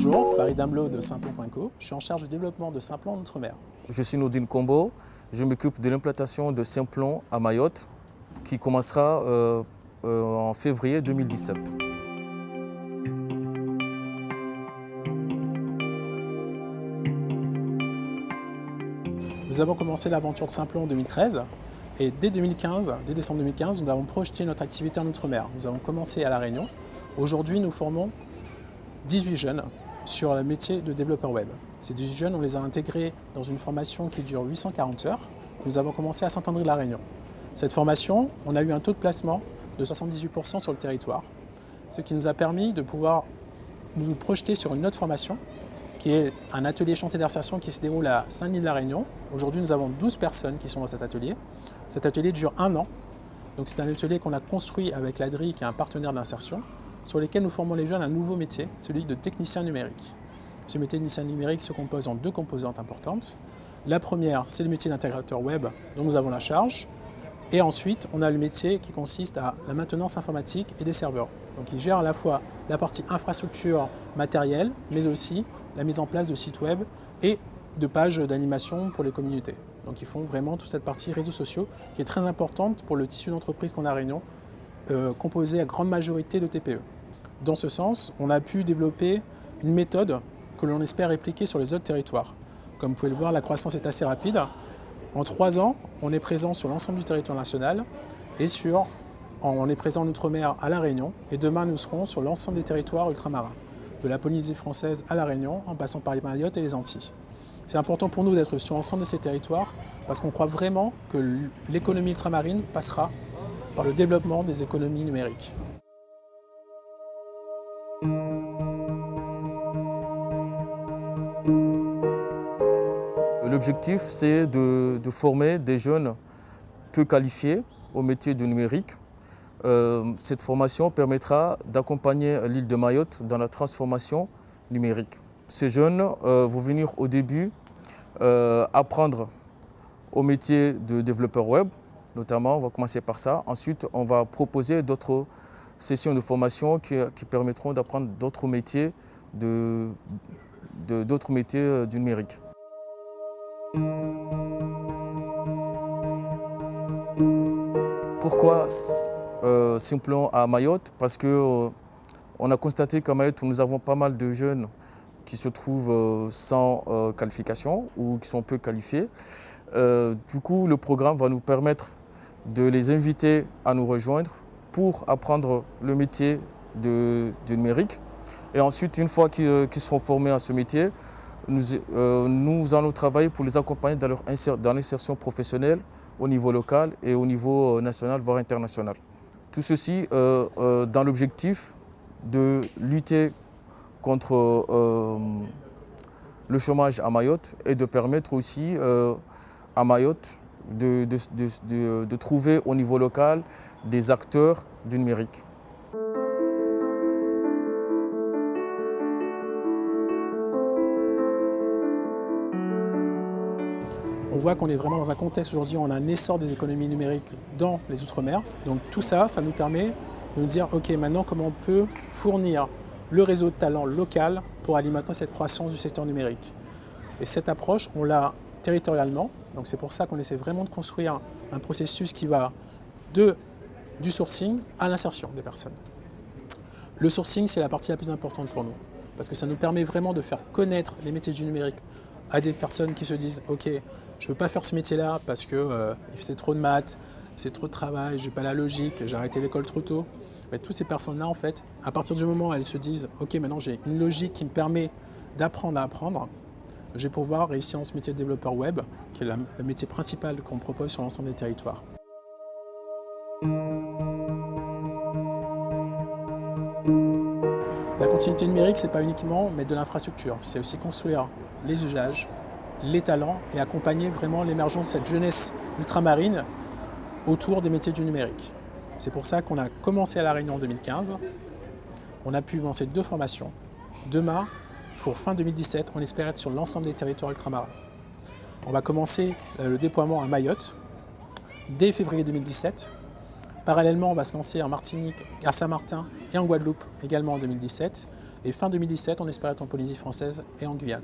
Bonjour, Farid Amlo de Simplon.co. Je suis en charge du développement de Simplon en Outre-mer. Je suis Nourdine Kombo. Je m'occupe de l'implantation de Simplon à Mayotte qui commencera en février 2017. Nous avons commencé l'aventure de Simplon en 2013 et dès décembre 2015, nous avons projeté notre activité en Outre-mer. Nous avons commencé à La Réunion. Aujourd'hui, nous formons 18 jeunes sur le métier de développeur web. Ces 18 jeunes, on les a intégrés dans une formation qui dure 840 heures. Nous avons commencé à Saint-André-de-la Réunion. Cette formation, on a eu un taux de placement de 78% sur le territoire, ce qui nous a permis de pouvoir nous projeter sur une autre formation qui est un atelier chantier d'insertion qui se déroule à Saint-Denis-de-la Réunion. Aujourd'hui, nous avons 12 personnes qui sont dans cet atelier. Cet atelier dure 1 an. Donc c'est un atelier qu'on a construit avec l'ADRI, qui est un partenaire d'insertion, sur lesquels nous formons les jeunes un nouveau métier, celui de technicien numérique. Ce métier de technicien numérique se compose en 2 composantes importantes. La première, c'est le métier d'intégrateur web dont nous avons la charge. Et ensuite, on a le métier qui consiste à la maintenance informatique et des serveurs. Donc il gère à la fois la partie infrastructure matérielle, mais aussi la mise en place de sites web et de pages d'animation pour les communautés. Donc ils font vraiment toute cette partie réseaux sociaux qui est très importante pour le tissu d'entreprise qu'on a à Réunion, composé à grande majorité de TPE. Dans ce sens, on a pu développer une méthode que l'on espère répliquer sur les autres territoires. Comme vous pouvez le voir, la croissance est assez rapide. En 3 ans, on est présent sur l'ensemble du territoire national et on est présent en Outre-mer à La Réunion. Et demain, nous serons sur l'ensemble des territoires ultramarins, de la Polynésie française à La Réunion, en passant par les Mayotte et les Antilles. C'est important pour nous d'être sur l'ensemble de ces territoires parce qu'on croit vraiment que l'économie ultramarine passera par le développement des économies numériques. L'objectif, c'est de former des jeunes peu qualifiés au métier du numérique. Cette formation permettra d'accompagner l'île de Mayotte dans la transformation numérique. Ces jeunes vont venir au début apprendre au métier de développeur web, notamment, on va commencer par ça. Ensuite, on va proposer d'autres sessions de formation qui permettront d'apprendre d'autres métiers, du numérique. Pourquoi Simplon à Mayotte? Parce qu'on a constaté qu'à Mayotte, nous avons pas mal de jeunes qui se trouvent sans qualification ou qui sont peu qualifiés. Du coup, le programme va nous permettre de les inviter à nous rejoindre pour apprendre le métier du numérique. Et ensuite, une fois qu'ils seront formés à ce métier, nous allons travailler pour les accompagner dans l'insertion professionnelle au niveau local et au niveau national, voire international. Tout ceci dans l'objectif de lutter contre le chômage à Mayotte et de permettre aussi à Mayotte de trouver au niveau local des acteurs du numérique. On voit qu'on est vraiment dans un contexte aujourd'hui où on a un essor des économies numériques dans les Outre-mer. Donc tout ça, ça nous permet de nous dire, OK, maintenant comment on peut fournir le réseau de talent local pour alimenter cette croissance du secteur numérique. Et cette approche, on l'a territorialement. Donc c'est pour ça qu'on essaie vraiment de construire un processus qui va du sourcing à l'insertion des personnes. Le sourcing, c'est la partie la plus importante pour nous, parce que ça nous permet vraiment de faire connaître les métiers du numérique à des personnes qui se disent « Ok, je ne peux pas faire ce métier-là parce que c'est trop de maths, c'est trop de travail, je n'ai pas la logique, j'ai arrêté l'école trop tôt. » Mais toutes ces personnes-là, en fait, à partir du moment où elles se disent « Ok, maintenant j'ai une logique qui me permet d'apprendre à apprendre », je vais pouvoir réussir dans ce métier de développeur web, qui est le métier principal qu'on propose sur l'ensemble des territoires. La continuité numérique, ce n'est pas uniquement mettre de l'infrastructure, c'est aussi construire les usages, les talents et accompagner vraiment l'émergence de cette jeunesse ultramarine autour des métiers du numérique. C'est pour ça qu'on a commencé à La Réunion en 2015. On a pu lancer 2 formations. Demain, pour fin 2017, on espère être sur l'ensemble des territoires ultramarins. On va commencer le déploiement à Mayotte dès février 2017. Parallèlement, on va se lancer en Martinique, à Saint-Martin et en Guadeloupe également en 2017. Et fin 2017, on espère être en Polynésie française et en Guyane.